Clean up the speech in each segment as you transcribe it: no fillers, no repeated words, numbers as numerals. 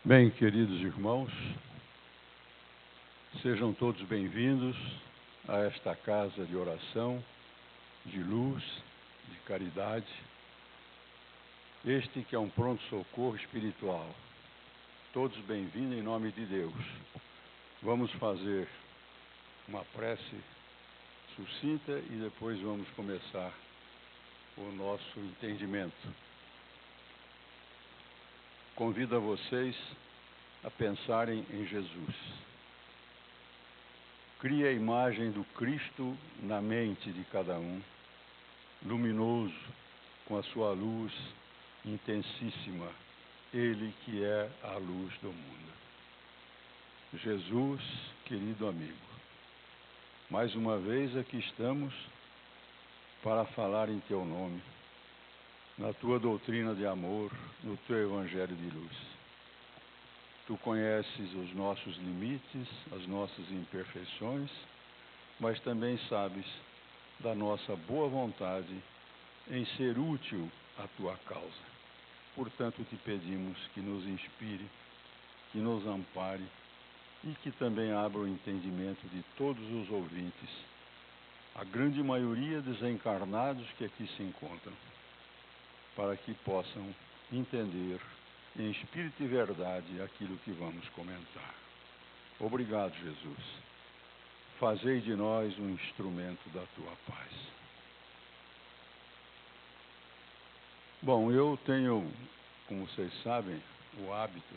Bem, queridos irmãos, sejam todos bem-vindos a esta casa de oração, de luz, de caridade, este que é um pronto-socorro espiritual. Todos bem-vindos em nome de Deus. Vamos fazer uma prece sucinta e depois vamos começar o nosso entendimento. Convido a vocês a pensarem em Jesus. Crie a imagem do Cristo na mente de cada um, luminoso, com a sua luz intensíssima, Ele que é a luz do mundo. Jesus, querido amigo, mais uma vez aqui estamos para falar em Teu nome, na Tua doutrina de amor, no Teu Evangelho de luz. Tu conheces os nossos limites, as nossas imperfeições, mas também sabes da nossa boa vontade em ser útil à Tua causa. Portanto, te pedimos que nos inspire, que nos ampare e que também abra o entendimento de todos os ouvintes, a grande maioria desencarnados que aqui se encontram, para que possam entender em espírito e verdade aquilo que vamos comentar. Obrigado, Jesus. Fazei de nós um instrumento da Tua paz. Bom, eu tenho, como vocês sabem, o hábito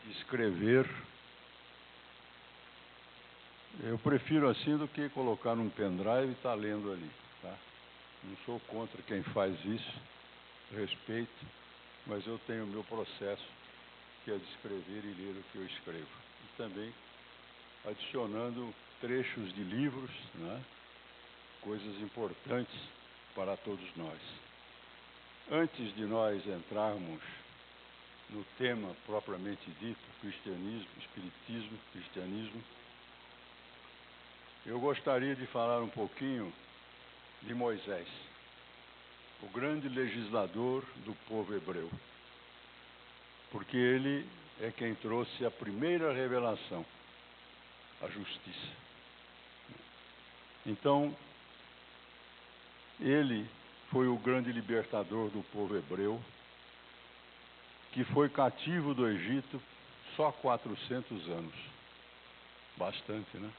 de escrever. Eu prefiro assim do que colocar num pendrive e estar lendo ali, tá? Não sou contra quem faz isso, respeito, mas eu tenho o meu processo, que é de escrever e ler o que eu escrevo. E também adicionando trechos de livros, né? Coisas importantes para todos nós. Antes de nós entrarmos no tema propriamente dito, cristianismo, espiritismo, cristianismo, eu gostaria de falar um pouquinho de Moisés, o grande legislador do povo hebreu, porque ele é quem trouxe a primeira revelação, a justiça. Então, ele foi o grande libertador do povo hebreu, que foi cativo do Egito só 400 anos. Bastante, né?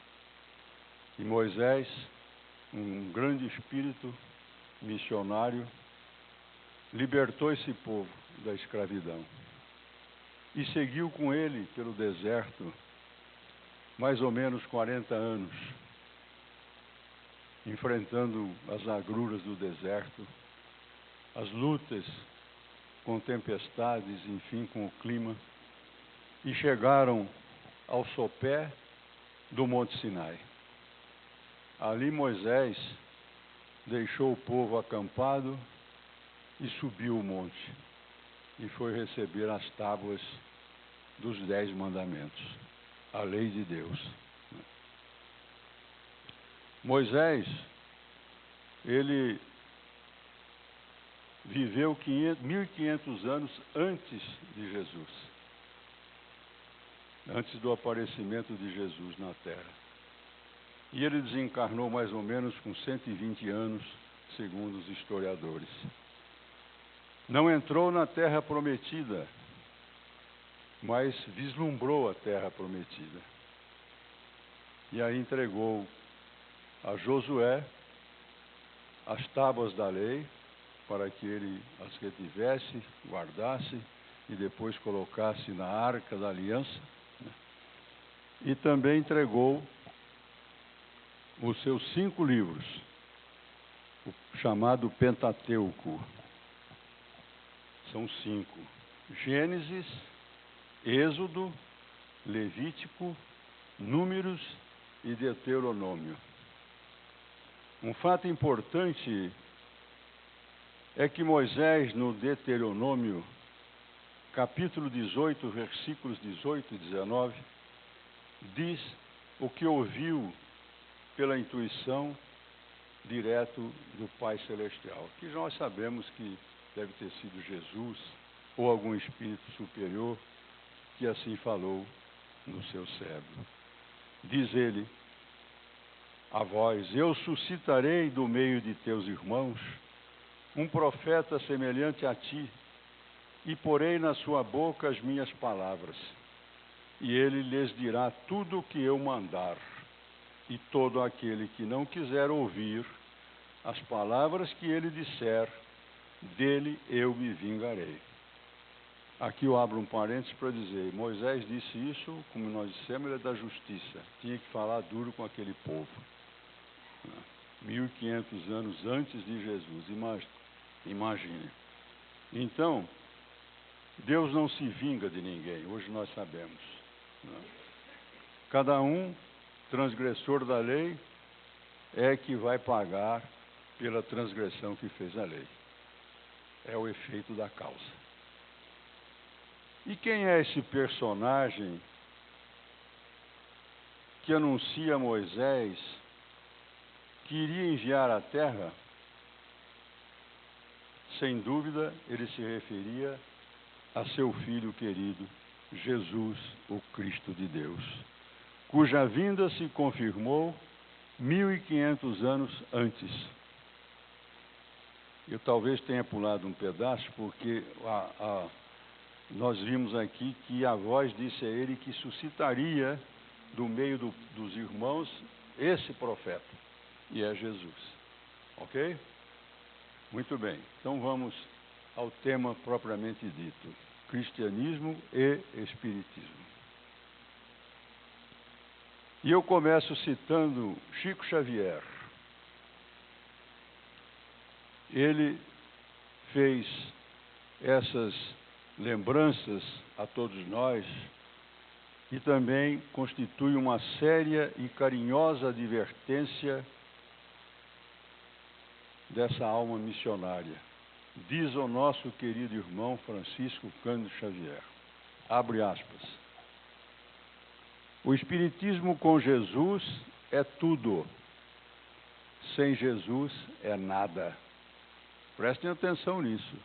E Moisés, um grande espírito missionário, libertou esse povo da escravidão e seguiu com ele pelo deserto mais ou menos 40 anos, enfrentando as agruras do deserto, as lutas com tempestades, enfim, com o clima, e chegaram ao sopé do Monte Sinai. Ali Moisés deixou o povo acampado e subiu o monte e foi receber as tábuas dos 10 mandamentos, a lei de Deus. Moisés, ele viveu 1.500 anos antes de Jesus, antes do aparecimento de Jesus na Terra. E ele desencarnou mais ou menos com 120 anos, segundo os historiadores. Não entrou na Terra Prometida, mas vislumbrou a Terra Prometida. E aí entregou a Josué as tábuas da lei, para que ele as retivesse, guardasse e depois colocasse na Arca da Aliança. E também entregou os seus 5 livros, o chamado Pentateuco. São 5. Gênesis, Êxodo, Levítico, Números e Deuteronômio. Um fato importante é que Moisés, no Deuteronômio, capítulo 18, versículos 18 e 19, diz o que ouviu pela intuição direto do Pai Celestial, que nós sabemos que deve ter sido Jesus, ou algum espírito superior que assim falou no seu cérebro. Diz ele a vós: eu suscitarei do meio de teus irmãos um profeta semelhante a ti, e porei na sua boca as minhas palavras, e ele lhes dirá tudo o que eu mandar. E todo aquele que não quiser ouvir as palavras que ele disser, dele eu me vingarei. Aqui eu abro um parênteses para dizer, Moisés disse isso, como nós dissemos, ele é da justiça. Tinha que falar duro com aquele povo. 1500 anos antes de Jesus, imagine. Então, Deus não se vinga de ninguém, hoje nós sabemos. Cada um, transgressor da lei, é que vai pagar pela transgressão que fez a lei. É o efeito da causa. E quem é esse personagem que anuncia a Moisés que iria enviar à terra? Sem dúvida, ele se referia a seu filho querido, Jesus, o Cristo de Deus, cuja vinda se confirmou 1500 anos antes. Eu talvez tenha pulado um pedaço, porque nós vimos aqui que a voz disse a ele que suscitaria do meio dos irmãos esse profeta, e é Jesus. Ok? Muito bem, então vamos ao tema propriamente dito: cristianismo e espiritismo. E eu começo citando Chico Xavier. Ele fez essas lembranças a todos nós e também constitui uma séria e carinhosa advertência dessa alma missionária. Diz o nosso querido irmão Francisco Cândido Xavier, abre aspas: o espiritismo com Jesus é tudo, sem Jesus é nada. Prestem atenção nisso.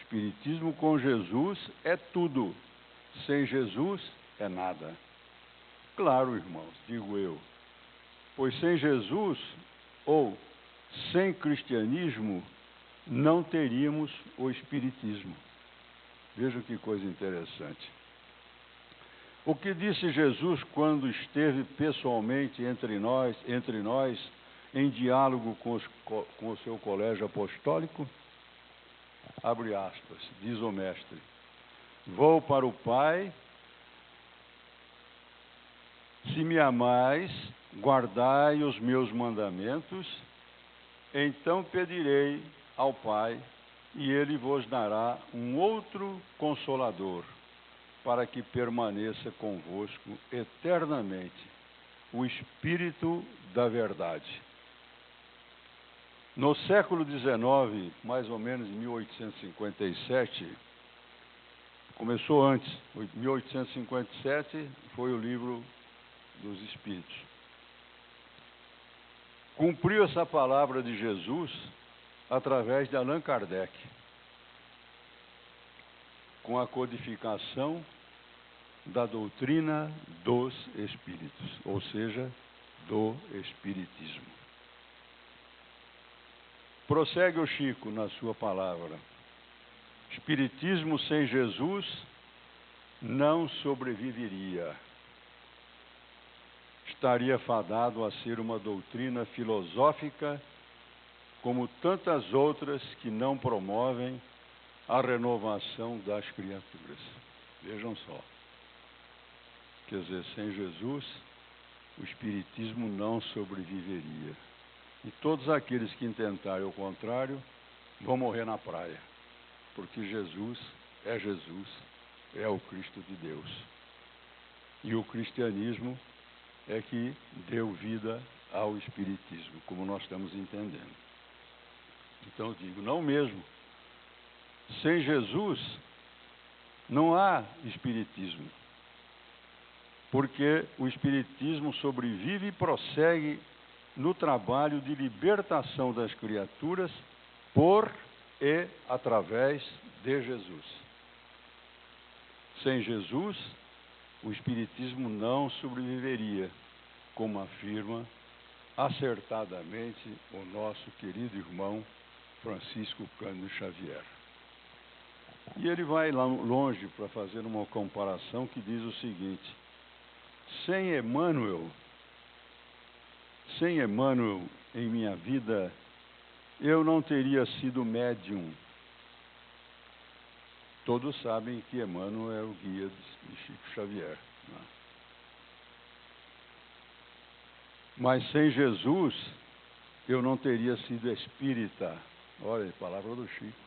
Espiritismo com Jesus é tudo, sem Jesus é nada. Claro, irmãos, digo eu, pois sem Jesus ou sem cristianismo não teríamos o espiritismo. Vejam que coisa interessante. O que disse Jesus quando esteve pessoalmente entre nós, em diálogo com o seu colégio apostólico? Abre aspas, diz o mestre: vou para o Pai, se me amais, guardai os meus mandamentos, então pedirei ao Pai, e ele vos dará um outro Consolador, para que permaneça convosco eternamente, o Espírito da Verdade. No século XIX, mais ou menos em 1857, começou antes, 1857 foi o livro dos Espíritos. Cumpriu essa palavra de Jesus através de Allan Kardec, com a codificação da doutrina dos Espíritos, ou seja, do Espiritismo. Prossegue o Chico na sua palavra: Espiritismo sem Jesus não sobreviveria. Estaria fadado a ser uma doutrina filosófica, como tantas outras que não promovem a renovação das criaturas. Vejam só. Quer dizer, sem Jesus, o Espiritismo não sobreviveria. E todos aqueles que intentarem o contrário vão morrer na praia, porque Jesus, é o Cristo de Deus. E o cristianismo é que deu vida ao Espiritismo, como nós estamos entendendo. Então eu digo, não mesmo. Sem Jesus não há Espiritismo, porque o Espiritismo sobrevive e prossegue no trabalho de libertação das criaturas por e através de Jesus. Sem Jesus, o Espiritismo não sobreviveria, como afirma acertadamente o nosso querido irmão Francisco Cândido Xavier. E ele vai lá longe para fazer uma comparação que diz o seguinte: sem Emmanuel em minha vida, eu não teria sido médium. Todos sabem que Emmanuel é o guia de Chico Xavier, né? Mas sem Jesus, eu não teria sido espírita. Olha, a palavra do Chico.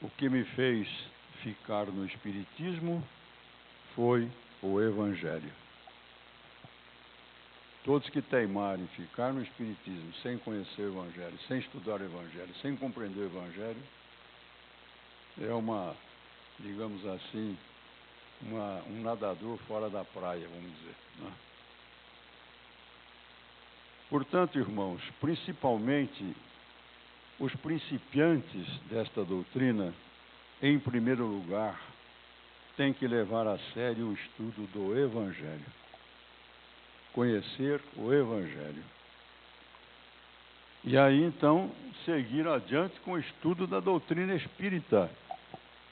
O que me fez ficar no Espiritismo foi o Evangelho. Todos que teimarem ficar no Espiritismo sem conhecer o Evangelho, sem estudar o Evangelho, sem compreender o Evangelho, é uma, digamos assim, um nadador fora da praia, vamos dizer, né? Portanto, irmãos, principalmente os principiantes desta doutrina, em primeiro lugar, têm que levar a sério o estudo do Evangelho. Conhecer o Evangelho. E aí, então, seguir adiante com o estudo da doutrina espírita,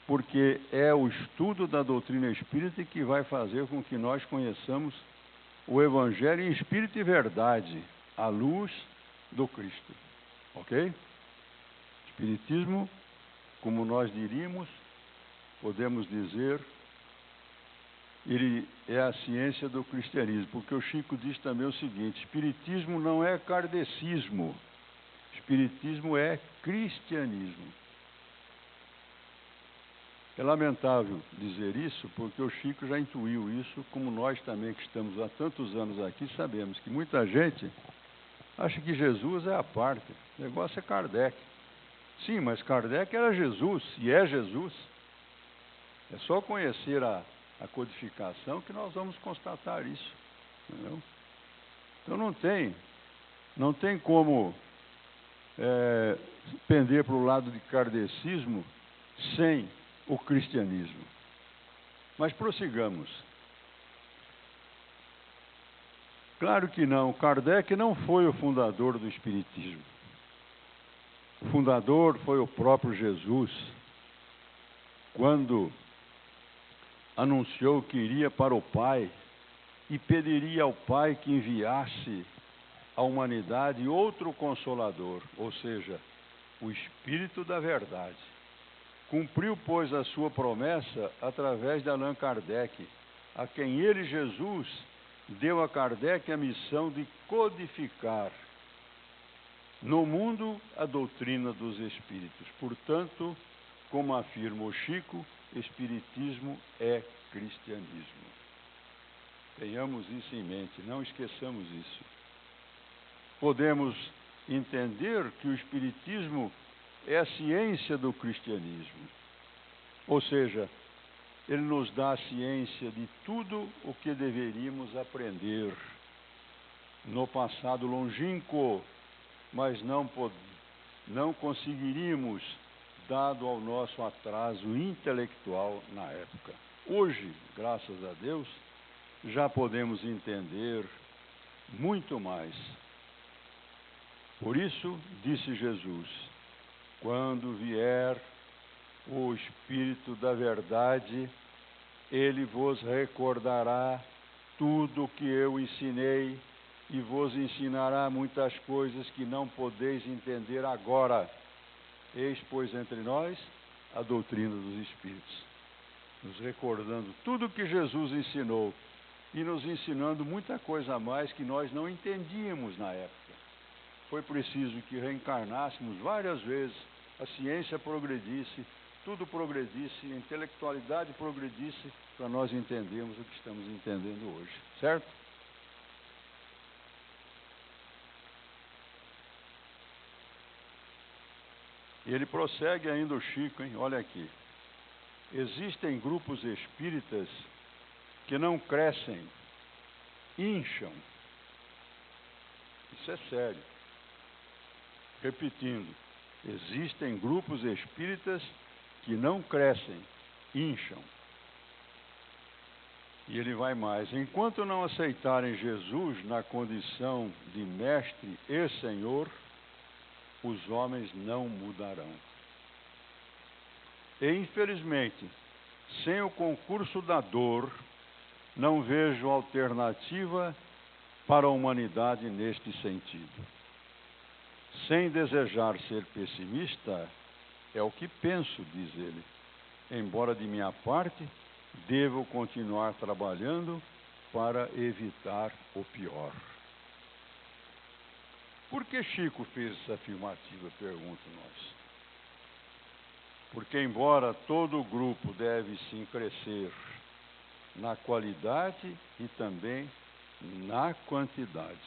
porque é o estudo da doutrina espírita que vai fazer com que nós conheçamos o Evangelho em espírito e verdade, à luz do Cristo. Ok? Espiritismo, como nós diríamos, podemos dizer, ele é a ciência do cristianismo, porque o Chico diz também o seguinte: espiritismo não é kardecismo, espiritismo é cristianismo. É lamentável dizer isso, porque o Chico já intuiu isso, como nós também que estamos há tantos anos aqui sabemos que muita gente acha que Jesus é a parte, o negócio é Kardec. Sim, mas Kardec era Jesus, e é Jesus. É só conhecer a codificação que nós vamos constatar isso, entendeu? Então não tem como pender para o lado de kardecismo sem o cristianismo. Mas prossigamos. Claro que não, Kardec não foi o fundador do Espiritismo. O fundador foi o próprio Jesus, quando anunciou que iria para o Pai e pediria ao Pai que enviasse à humanidade outro Consolador, ou seja, o Espírito da Verdade. Cumpriu, pois, a sua promessa através de Allan Kardec, a quem ele, Jesus, deu a Kardec a missão de codificar no mundo a doutrina dos Espíritos. Portanto, como afirma o Chico, Espiritismo é cristianismo. Tenhamos isso em mente, não esqueçamos isso. Podemos entender que o Espiritismo é a ciência do cristianismo. Ou seja, ele nos dá a ciência de tudo o que deveríamos aprender no passado longínquo, mas não conseguiríamos, dado ao nosso atraso intelectual na época. Hoje, graças a Deus, já podemos entender muito mais. Por isso, disse Jesus: quando vier o Espírito da Verdade, ele vos recordará tudo o que eu ensinei e vos ensinará muitas coisas que não podeis entender agora. Eis, pois, entre nós a doutrina dos Espíritos, nos recordando tudo o que Jesus ensinou e nos ensinando muita coisa a mais que nós não entendíamos na época. Foi preciso que reencarnássemos várias vezes, a ciência progredisse, tudo progredisse, a intelectualidade progredisse, para nós entendermos o que estamos entendendo hoje, certo? E ele prossegue ainda o Chico, hein? Olha aqui. Existem grupos espíritas que não crescem, incham. Isso é sério. Repetindo, Existem grupos espíritas que não crescem, incham. E ele vai mais: enquanto não aceitarem Jesus na condição de mestre e senhor, os homens não mudarão. E infelizmente, sem o concurso da dor, não vejo alternativa para a humanidade neste sentido. Sem desejar ser pessimista, é o que penso, diz ele. Embora de minha parte, devo continuar trabalhando para evitar o pior. Por que Chico fez essa afirmativa, pergunto nós? Porque embora todo o grupo deve sim crescer na qualidade e também na quantidade.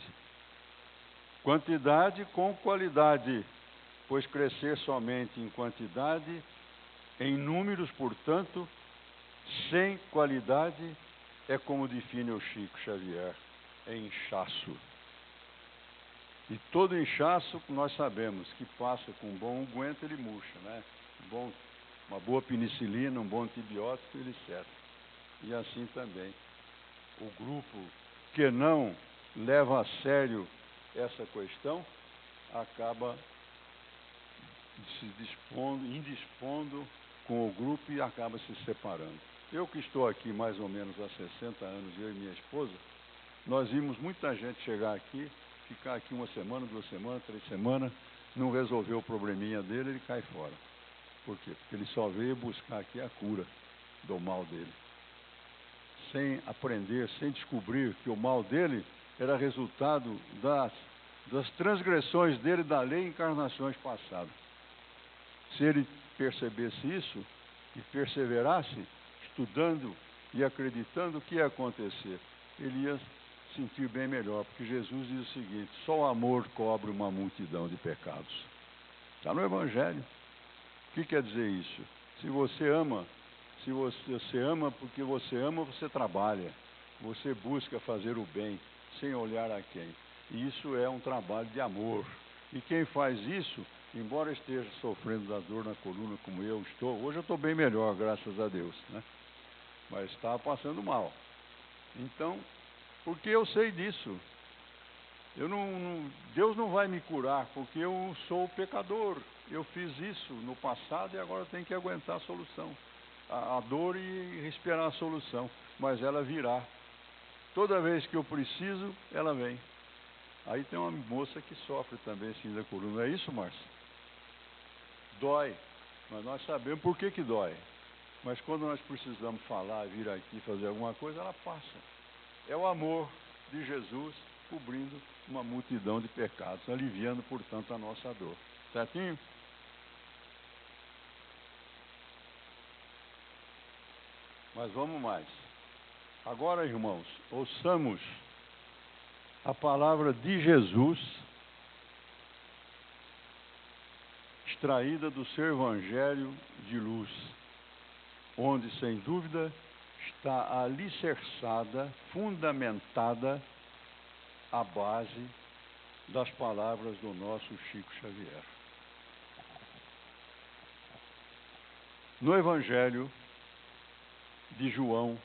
Quantidade com qualidade, pois crescer somente em quantidade, em números, portanto, sem qualidade, é como define o Chico Xavier, é inchaço. E todo inchaço, nós sabemos que passa com um bom unguento, ele murcha, né? Uma boa penicilina, um bom antibiótico, ele seca. E assim também, o grupo que não leva a sério essa questão, acaba se indispondo com o grupo e acaba se separando. Eu que estou aqui mais ou menos há 60 anos, eu e minha esposa, nós vimos muita gente chegar aqui, ficar aqui 1 semana, 2 semanas, 3 semanas, não resolveu o probleminha dele, ele cai fora. Por quê? Porque ele só veio buscar aqui a cura do mal dele. Sem aprender, sem descobrir que o mal dele era resultado das transgressões dele da lei em encarnações passadas. Se ele percebesse isso e perseverasse, estudando e acreditando, o que ia acontecer? Ele ia sentir bem melhor, porque Jesus diz o seguinte: só o amor cobre uma multidão de pecados. Está no Evangelho. O que quer dizer isso? Se você ama porque você ama, você trabalha, você busca fazer o bem, sem olhar a quem. E isso é um trabalho de amor. E quem faz isso, embora esteja sofrendo da dor na coluna como eu estou, hoje eu estou bem melhor, graças a Deus, né? Mas estava passando mal. Então, porque eu sei disso. Deus não vai me curar, porque eu sou pecador. Eu fiz isso no passado e agora tenho que aguentar a solução. A dor e esperar a solução. Mas ela virá. Toda vez que eu preciso, ela vem. Aí tem uma moça que sofre também assim da coluna. Não é isso, Márcia? Dói. Mas nós sabemos por que dói. Mas quando nós precisamos falar, vir aqui fazer alguma coisa, ela passa. É o amor de Jesus cobrindo uma multidão de pecados, aliviando, portanto, a nossa dor. Certinho? Mas vamos mais. Agora, irmãos, ouçamos a palavra de Jesus, extraída do seu Evangelho de luz, onde, sem dúvida, está alicerçada, fundamentada a base das palavras do nosso Chico Xavier. No Evangelho de João,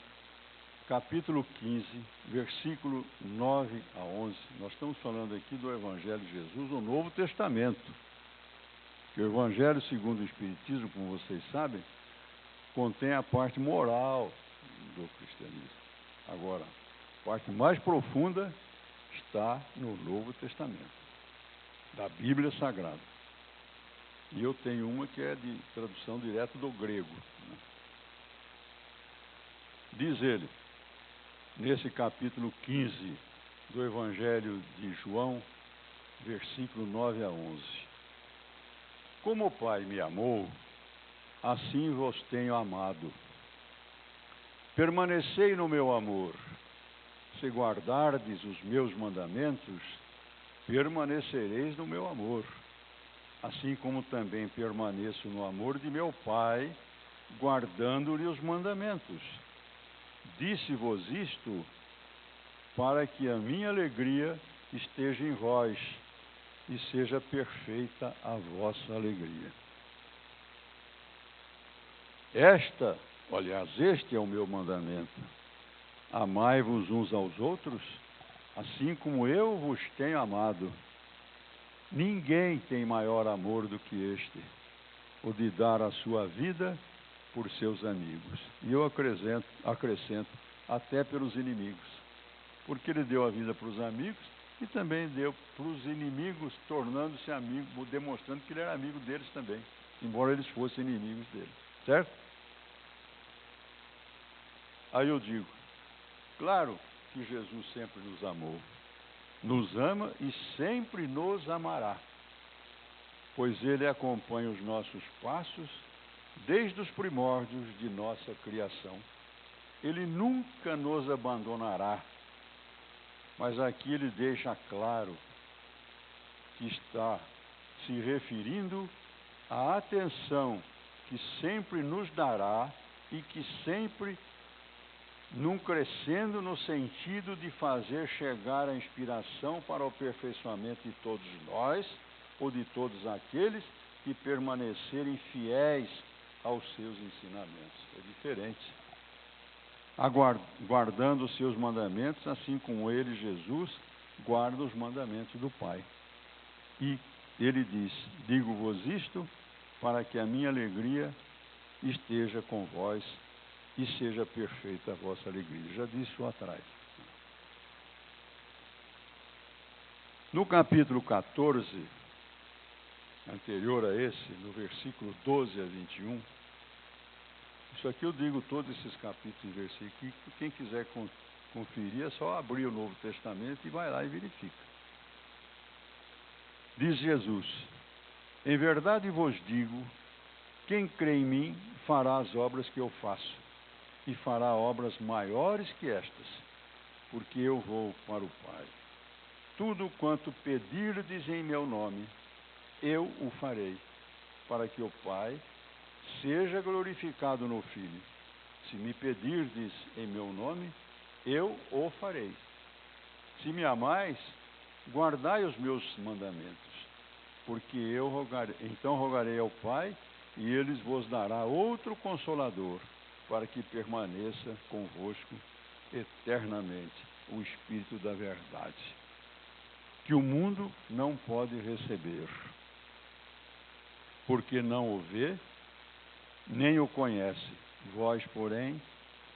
capítulo 15, versículo 9 a 11, nós estamos falando aqui do Evangelho de Jesus, o Novo Testamento. Que o Evangelho segundo o Espiritismo, como vocês sabem, contém a parte moral do cristianismo. Agora, a parte mais profunda está no Novo Testamento, da Bíblia Sagrada. E eu tenho uma que é de tradução direta do grego, né? Diz ele, nesse capítulo 15 do Evangelho de João, versículo 9 a 11. Como o Pai me amou, assim vos tenho amado. Permanecei no meu amor. Se guardardes os meus mandamentos, permanecereis no meu amor. Assim como também permaneço no amor de meu Pai, guardando-lhe os mandamentos. Disse-vos isto para que a minha alegria esteja em vós e seja perfeita a vossa alegria. Este é o meu mandamento: amai-vos uns aos outros, assim como eu vos tenho amado. Ninguém tem maior amor do que este, o de dar a sua vida por seus amigos. E eu acrescento até pelos inimigos, porque ele deu a vida para os amigos e também deu para os inimigos, tornando-se amigo, demonstrando que ele era amigo deles também, embora eles fossem inimigos dele, certo? Aí eu digo, claro que Jesus sempre nos amou, nos ama e sempre nos amará, pois ele acompanha os nossos passos desde os primórdios de nossa criação. Ele nunca nos abandonará, mas aqui ele deixa claro que está se referindo à atenção que sempre nos dará e que sempre num crescendo no sentido de fazer chegar a inspiração para o aperfeiçoamento de todos nós, ou de todos aqueles que permanecerem fiéis aos seus ensinamentos. É diferente. Guardando os seus mandamentos, assim como ele, Jesus, guarda os mandamentos do Pai. E ele diz, digo-vos isto, para que a minha alegria esteja com vós e seja perfeita a vossa alegria. Já disse isso atrás. No capítulo 14, anterior a esse, no versículo 12 a 21, isso aqui eu digo todos esses capítulos e versículos, quem quiser conferir é só abrir o Novo Testamento e vai lá e verifica. Diz Jesus, em verdade vos digo, quem crê em mim fará as obras que eu faço, e fará obras maiores que estas, porque eu vou para o Pai. Tudo quanto pedirdes em meu nome, eu o farei, para que o Pai seja glorificado no Filho. Se me pedirdes em meu nome, eu o farei. Se me amais, guardai os meus mandamentos, porque então rogarei ao Pai, e ele vos dará outro Consolador, para que permaneça convosco eternamente, o Espírito da verdade, que o mundo não pode receber, porque não o vê, nem o conhece. Vós, porém,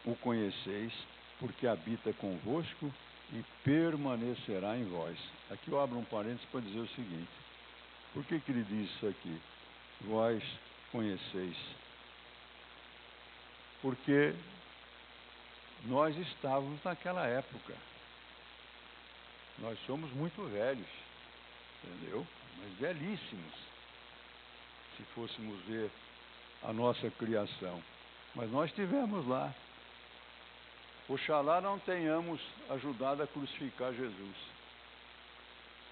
o conheceis, porque habita convosco e permanecerá em vós. Aqui eu abro um parênteses para dizer o seguinte, por que ele diz isso aqui? Vós conheceis. Porque nós estávamos naquela época. Nós somos muito velhos, entendeu? Mas velhíssimos, se fôssemos ver a nossa criação. Mas nós estivemos lá. Oxalá não tenhamos ajudado a crucificar Jesus,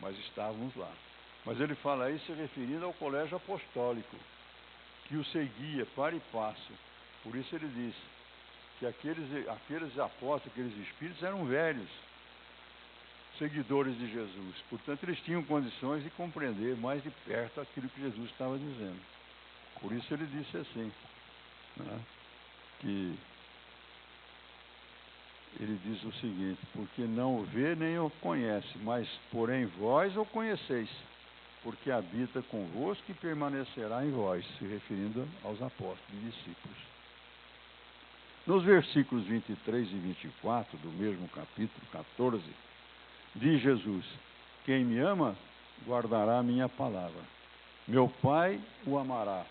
mas estávamos lá. Mas ele fala isso se referindo ao colégio apostólico, que o seguia para e passo. Por isso ele diz que aqueles apóstolos, aqueles espíritos eram velhos, seguidores de Jesus. Portanto, eles tinham condições de compreender mais de perto aquilo que Jesus estava dizendo. Por isso ele disse assim, né, que ele diz o seguinte, porque não o vê nem o conhece, mas porém vós o conheceis, porque habita convosco e permanecerá em vós, se referindo aos apóstolos e discípulos. Nos versículos 23 e 24 do mesmo capítulo 14, diz Jesus, quem me ama, guardará a minha palavra. Meu Pai o amará,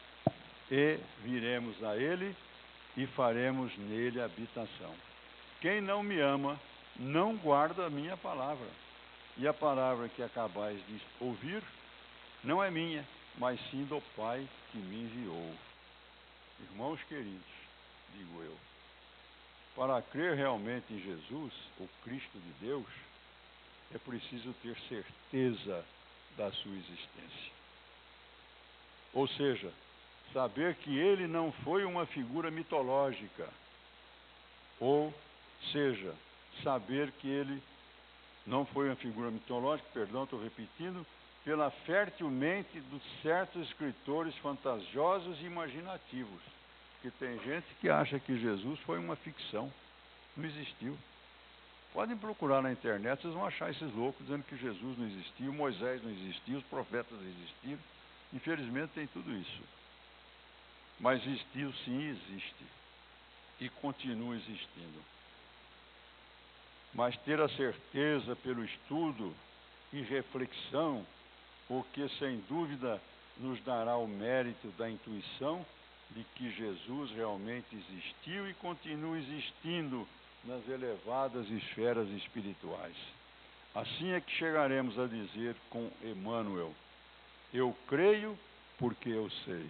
e viremos a ele e faremos nele habitação. Quem não me ama, não guarda a minha palavra. E a palavra que acabais de ouvir, não é minha, mas sim do Pai que me enviou. Irmãos queridos, digo eu, para crer realmente em Jesus, o Cristo de Deus, é preciso ter certeza da sua existência. Ou seja, saber que ele não foi uma figura mitológica. Ou seja, saber que ele não foi uma figura mitológica, estou repetindo, pela fértil mente de certos escritores fantasiosos e imaginativos. Porque tem gente que acha que Jesus foi uma ficção, não existiu. Podem procurar na internet, vocês vão achar esses loucos dizendo que Jesus não existiu, Moisés não existiu, os profetas não existiram. Infelizmente tem tudo isso. Mas existiu sim, existe. E continua existindo. Mas ter a certeza pelo estudo e reflexão, o que sem dúvida nos dará o mérito da intuição de que Jesus realmente existiu e continua existindo nas elevadas esferas espirituais. Assim é que chegaremos a dizer com Emmanuel: eu creio porque eu sei.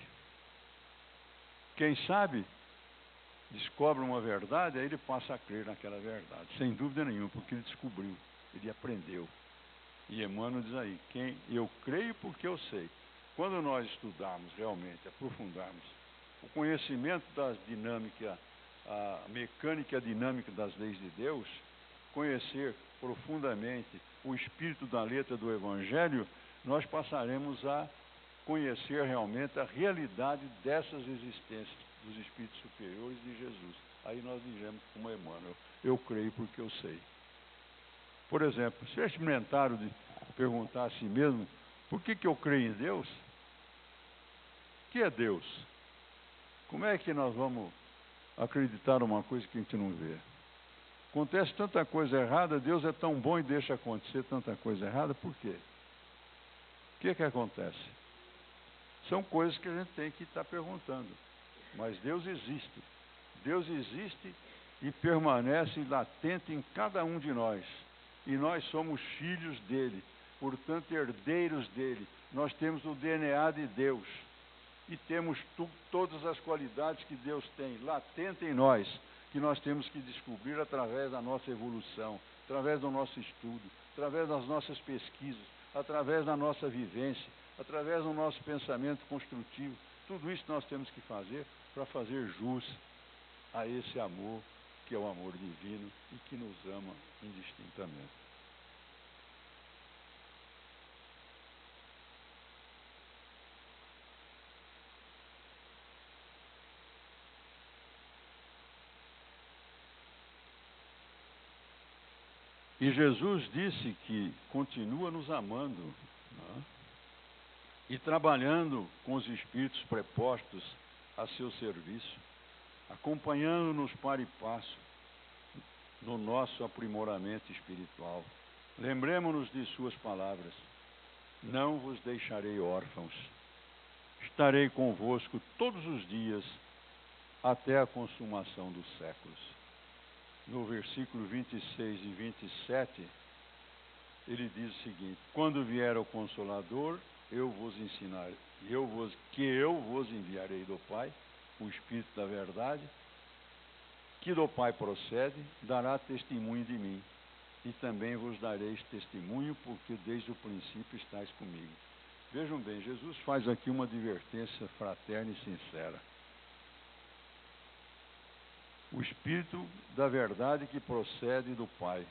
Quem sabe, descobre uma verdade, aí ele passa a crer naquela verdade, sem dúvida nenhuma, porque ele descobriu, ele aprendeu. E Emmanuel diz aí, eu creio porque eu sei. Quando nós estudarmos realmente, aprofundarmos o conhecimento da dinâmica, a mecânica dinâmica das leis de Deus, conhecer profundamente o espírito da letra do Evangelho, nós passaremos a conhecer realmente a realidade dessas existências dos espíritos superiores de Jesus. Aí nós dizemos como Emmanuel, eu creio porque eu sei. Por exemplo, vocês experimentaram de perguntar a si mesmo, por que eu creio em Deus? O que é Deus? Como é que nós vamos acreditar numa coisa que a gente não vê? Acontece tanta coisa errada, Deus é tão bom e deixa acontecer tanta coisa errada, por quê? O que acontece? São coisas que a gente tem que estar perguntando. Mas Deus existe. Deus existe e permanece latente em cada um de nós. E nós somos filhos dele, portanto herdeiros dele. Nós temos o DNA de Deus. E temos todas as qualidades que Deus tem latente em nós, que nós temos que descobrir através da nossa evolução, através do nosso estudo, através das nossas pesquisas, através da nossa vivência, através do nosso pensamento construtivo. Tudo isso nós temos que fazer para fazer jus a esse amor, que é o amor divino e que nos ama indistintamente. E Jesus disse que continua nos amando, né? E trabalhando com os espíritos prepostos a seu serviço, acompanhando-nos para e passo no nosso aprimoramento espiritual. Lembremos-nos de suas palavras: não vos deixarei órfãos, estarei convosco todos os dias até a consumação dos séculos. No versículo 26 e 27, ele diz o seguinte: quando vier o Consolador, eu vos enviarei do Pai, o Espírito da verdade, que do Pai procede, dará testemunho de mim, e também vos dareis testemunho, porque desde o princípio estáis comigo. Vejam bem, Jesus faz aqui uma advertência fraterna e sincera. O Espírito da verdade que procede do Pai,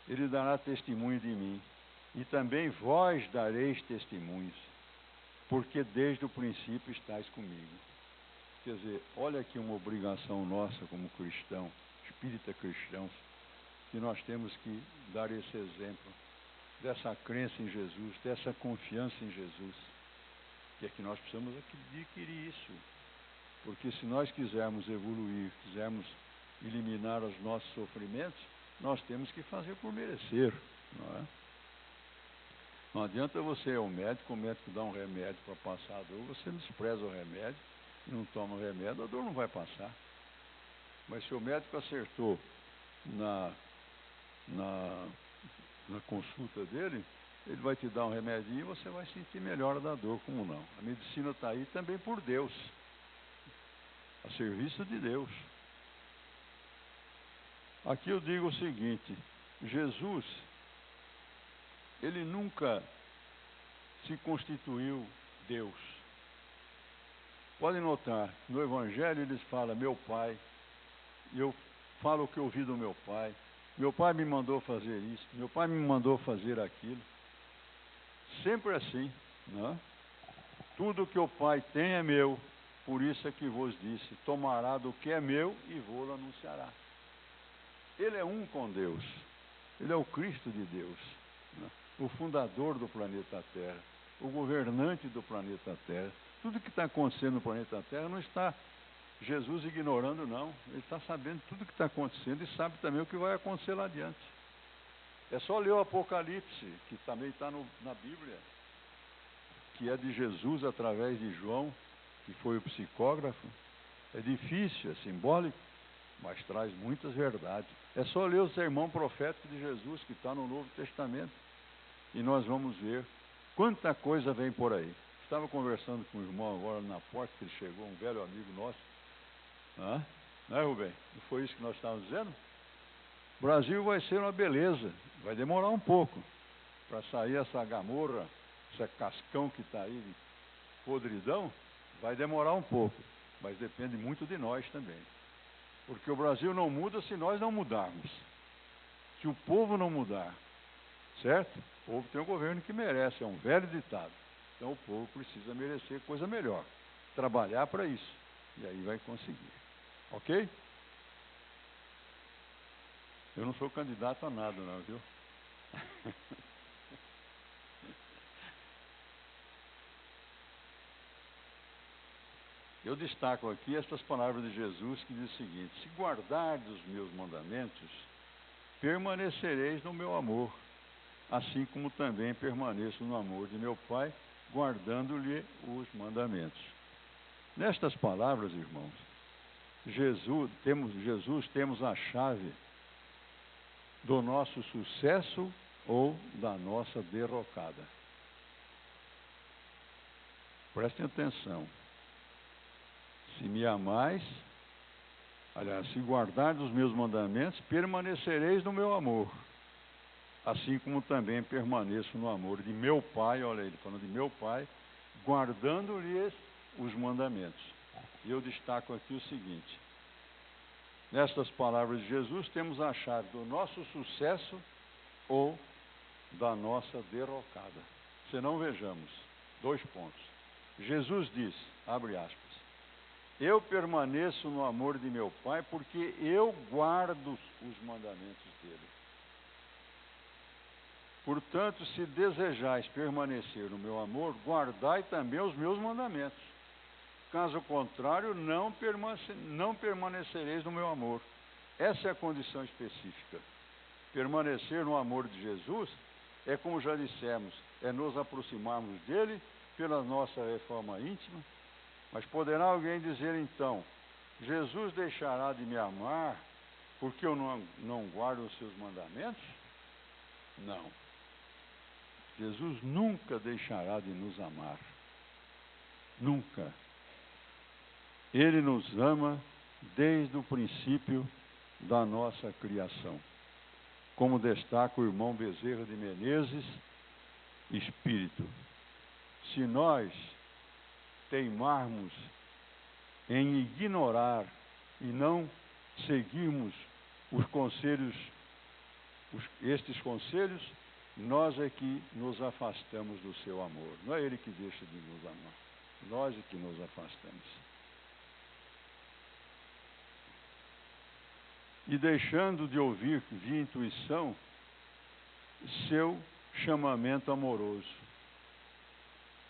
ele dará testemunho de mim, e também vós dareis testemunhos, porque desde o princípio estáis comigo. Quer dizer, olha aqui uma obrigação nossa como cristão, espírita cristãos, que nós temos que dar esse exemplo dessa crença em Jesus, dessa confiança em Jesus, que é que nós precisamos adquirir isso, porque se nós quisermos evoluir, quisermos eliminar os nossos sofrimentos, nós temos que fazer por merecer, não é? Não adianta você ir ao médico, o médico dá um remédio para passar a dor, você despreza o remédio e não toma o remédio, a dor não vai passar. Mas se o médico acertou na consulta dele, ele vai te dar um remedinho e você vai sentir melhora da dor, como não? A medicina está aí também por Deus, a serviço de Deus. Aqui eu digo o seguinte: Jesus, ele nunca se constituiu Deus. Podem notar, no Evangelho eles falam, meu Pai, eu falo o que eu ouvi do meu Pai me mandou fazer isso, meu Pai me mandou fazer aquilo. Sempre assim, né? Tudo que o Pai tem é meu, por isso é que vos disse, tomará do que é meu e vou-lo anunciará. Ele é um com Deus, ele é o Cristo de Deus, né? O fundador do planeta Terra, o governante do planeta Terra. Tudo que está acontecendo no planeta Terra não está Jesus ignorando, não. Ele está sabendo tudo que está acontecendo e sabe também o que vai acontecer lá adiante. É só ler o Apocalipse, que também está na Bíblia, que é de Jesus através de João, que foi o psicógrafo. É difícil, é simbólico, mas traz muitas verdades. É só ler o sermão profético de Jesus, que está no Novo Testamento, e nós vamos ver quanta coisa vem por aí. Estava conversando com o irmão agora na porta, que ele chegou, um velho amigo nosso. Não é, Rubem? Não foi isso que nós estávamos dizendo? O Brasil vai ser uma beleza, vai demorar um pouco para sair essa gamorra, esse cascão que está aí, de podridão, vai demorar um pouco, mas depende muito de nós também. Porque o Brasil não muda se nós não mudarmos, se o povo não mudar, certo? O povo tem um governo que merece, é um velho ditado. Então o povo precisa merecer coisa melhor, trabalhar para isso, e aí vai conseguir. Ok? Eu não sou candidato a nada, não, viu? Eu destaco aqui estas palavras de Jesus que diz o seguinte: se guardardes os meus mandamentos, permanecereis no meu amor, assim como também permaneço no amor de meu Pai, guardando-lhe os mandamentos. Nestas palavras, irmãos, Jesus temos a chave do nosso sucesso ou da nossa derrocada. Prestem atenção. Se me amais, aliás, se guardardes os meus mandamentos, permanecereis no meu amor, assim como também permaneço no amor de meu Pai, olha ele falando de meu Pai, guardando-lhes os mandamentos. E eu destaco aqui o seguinte: nestas palavras de Jesus temos a chave do nosso sucesso ou da nossa derrocada. Se não, vejamos, 2 pontos. Jesus diz, abre aspas, eu permaneço no amor de meu Pai porque eu guardo os mandamentos dele. Portanto, se desejais permanecer no meu amor, guardai também os meus mandamentos. Caso contrário, não permanecereis no meu amor. Essa é a condição específica. Permanecer no amor de Jesus é, como já dissemos, é nos aproximarmos dele pela nossa reforma íntima. Mas poderá alguém dizer então, Jesus deixará de me amar porque eu não guardo os seus mandamentos? Não. Jesus nunca deixará de nos amar. Nunca. Ele nos ama desde o princípio da nossa criação. Como destaca o irmão Bezerra de Menezes, espírito. Se nós teimarmos em ignorar e não seguirmos os conselhos, estes conselhos, nós é que nos afastamos do seu amor. Não é ele que deixa de nos amar, nós é que nos afastamos. E deixando de ouvir via intuição seu chamamento amoroso.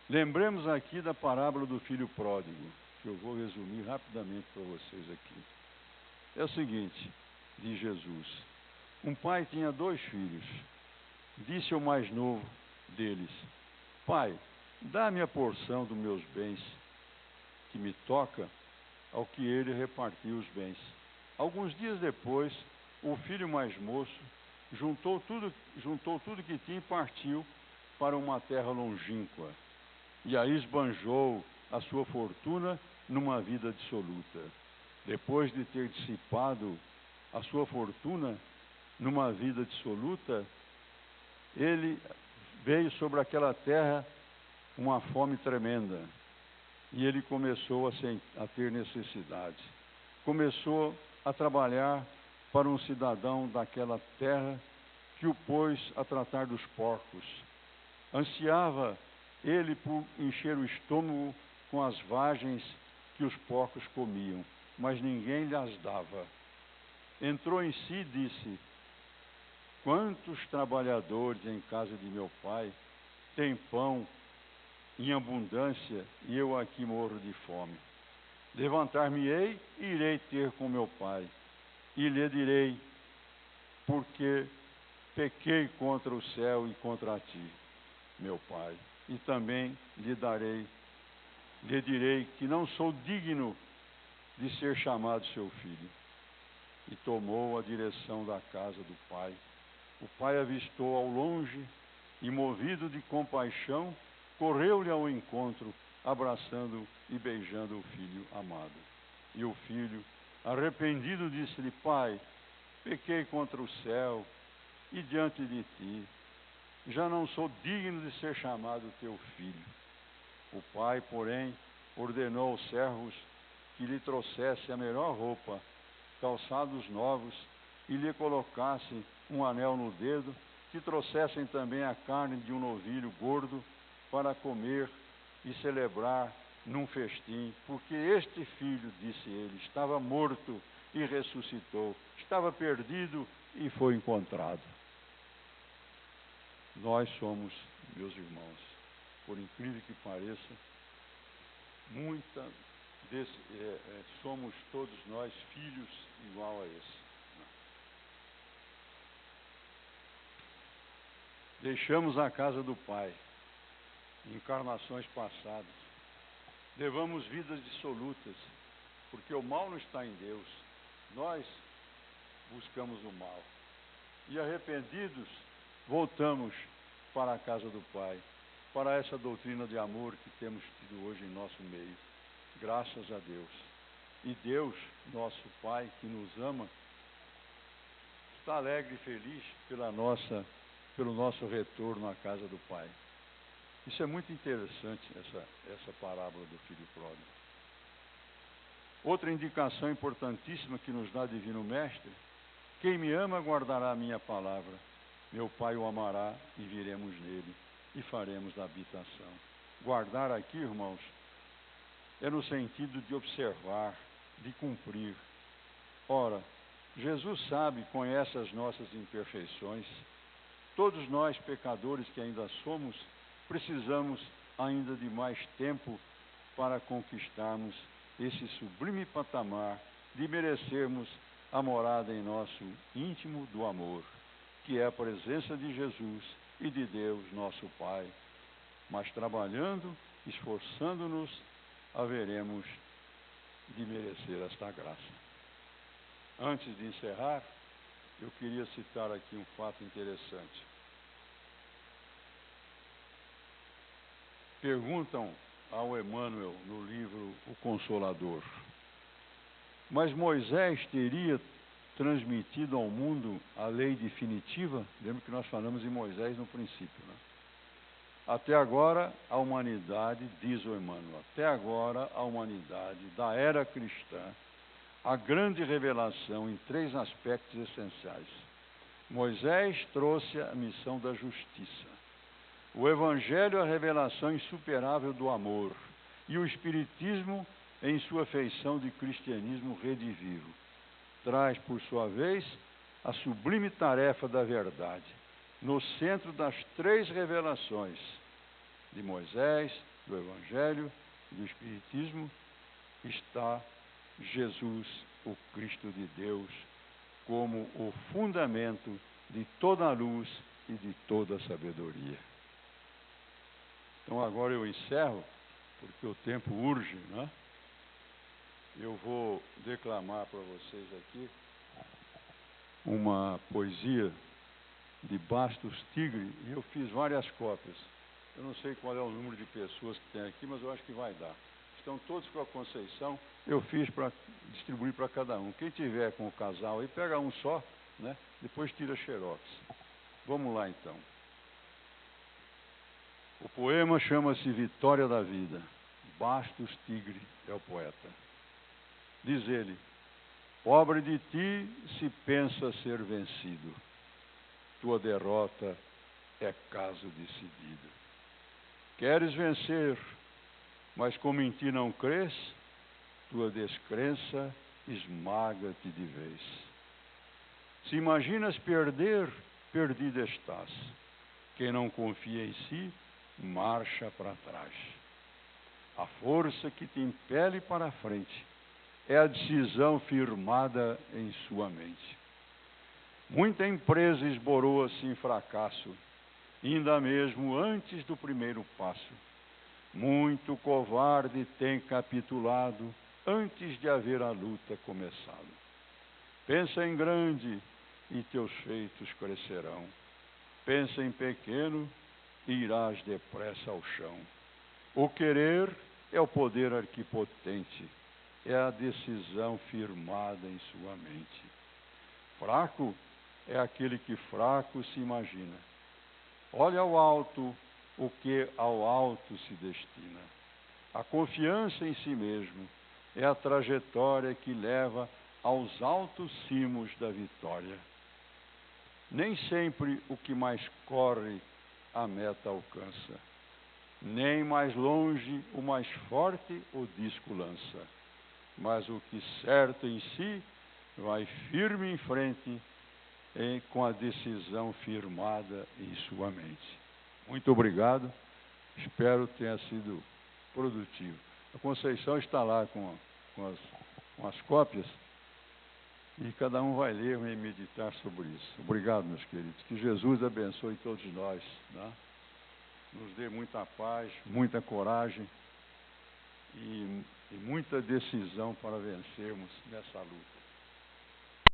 Lembremos aqui da parábola do filho pródigo, que eu vou resumir rapidamente para vocês aqui. É o seguinte, diz Jesus, um pai tinha 2 filhos. Disse ao mais novo deles, pai, dá-me a porção dos meus bens, que me toca, ao que ele repartiu os bens. Alguns dias depois, o filho mais moço juntou tudo que tinha e partiu para uma terra longínqua. E aí esbanjou a sua fortuna numa vida dissoluta. Depois de ter dissipado a sua fortuna numa vida dissoluta, ele veio sobre aquela terra uma fome tremenda. E ele começou a ter necessidade. Começou a trabalhar para um cidadão daquela terra que o pôs a tratar dos porcos. Ansiava ele por encher o estômago com as vagens que os porcos comiam, mas ninguém lhes dava. Entrou em si e disse: quantos trabalhadores em casa de meu pai têm pão em abundância e eu aqui morro de fome. Levantar-me-ei e irei ter com meu pai, e lhe direi, porque pequei contra o céu e contra ti, meu pai, e também lhe direi que não sou digno de ser chamado seu filho. E tomou a direção da casa do pai. O pai avistou ao longe e, movido de compaixão, correu-lhe ao encontro, abraçando e beijando o filho amado. E o filho, arrependido, disse-lhe: pai, pequei contra o céu e diante de ti, já não sou digno de ser chamado teu filho. O pai, porém, ordenou aos servos que lhe trouxessem a melhor roupa, calçados novos, e lhe colocassem um anel no dedo, que trouxessem também a carne de um novilho gordo para comer e celebrar num festim, porque este filho, disse ele, estava morto e ressuscitou, estava perdido e foi encontrado. Nós somos, meus irmãos, por incrível que pareça, somos todos nós filhos igual a esse. Deixamos a casa do Pai, encarnações passadas. Levamos vidas dissolutas, porque o mal não está em Deus. Nós buscamos o mal. E arrependidos, voltamos para a casa do Pai, para essa doutrina de amor que temos tido hoje em nosso meio. Graças a Deus. E Deus, nosso Pai, que nos ama, está alegre e feliz pelo nosso retorno à casa do Pai. Isso é muito interessante, essa parábola do filho pródigo. Outra indicação importantíssima que nos dá Divino Mestre: quem me ama guardará a minha palavra, meu Pai o amará e viremos nele e faremos a habitação. Guardar aqui, irmãos, é no sentido de observar, de cumprir. Ora, Jesus sabe, conhece as nossas imperfeições. Todos nós, pecadores que ainda somos, precisamos ainda de mais tempo para conquistarmos esse sublime patamar de merecermos a morada em nosso íntimo do amor, que é a presença de Jesus e de Deus, nosso Pai. Mas trabalhando, esforçando-nos, haveremos de merecer esta graça. Antes de encerrar, eu queria citar aqui um fato interessante. Perguntam ao Emmanuel no livro O Consolador: mas Moisés teria transmitido ao mundo a lei definitiva? Lembra que nós falamos em Moisés no princípio, né? Até agora, a humanidade, diz o Emmanuel, até agora a humanidade da era cristã, a grande revelação em 3 aspectos essenciais. Moisés trouxe a missão da justiça. O Evangelho, a revelação insuperável do amor. E o Espiritismo, em sua feição de cristianismo redivivo, traz, por sua vez, a sublime tarefa da verdade. No centro das 3 revelações, de Moisés, do Evangelho e do Espiritismo, está Jesus, o Cristo de Deus, como o fundamento de toda a luz e de toda a sabedoria. Então agora eu encerro, porque o tempo urge, né? Eu vou declamar para vocês aqui uma poesia de Bastos Tigre, e eu fiz várias cópias. Eu não sei qual é o número de pessoas que tem aqui, mas eu acho que vai dar. Estão todos com a Conceição, eu fiz para distribuir para cada um. Quem tiver com o casal aí, pega um só, né? Depois tira xerox. Vamos lá então. O poema chama-se Vitória da Vida. Bastos Tigre é o poeta. Diz ele: pobre de ti se pensa ser vencido, tua derrota é caso decidido. Queres vencer, mas como em ti não crês, tua descrença esmaga-te de vez. Se imaginas perder, perdido estás. Quem não confia em si, marcha para trás. A força que te impele para a frente é a decisão firmada em sua mente. Muita empresa esborou-se em fracasso, ainda mesmo antes do primeiro passo. Muito covarde tem capitulado antes de haver a luta começado. Pensa em grande e teus feitos crescerão. Pensa em pequeno e irás depressa ao chão. O querer é o poder arquipotente, é a decisão firmada em sua mente. Fraco é aquele que fraco se imagina. Olha ao alto o que ao alto se destina. A confiança em si mesmo é a trajetória que leva aos altos cimos da vitória. Nem sempre o que mais corre a meta alcança, nem mais longe o mais forte o disco lança, mas o que certo em si vai firme em frente com a decisão firmada em sua mente. Muito obrigado, espero que tenha sido produtivo. A Conceição está lá com as cópias e cada um vai ler e meditar sobre isso. Obrigado, meus queridos. Que Jesus abençoe todos nós, tá? Nos dê muita paz, muita coragem e muita decisão para vencermos nessa luta.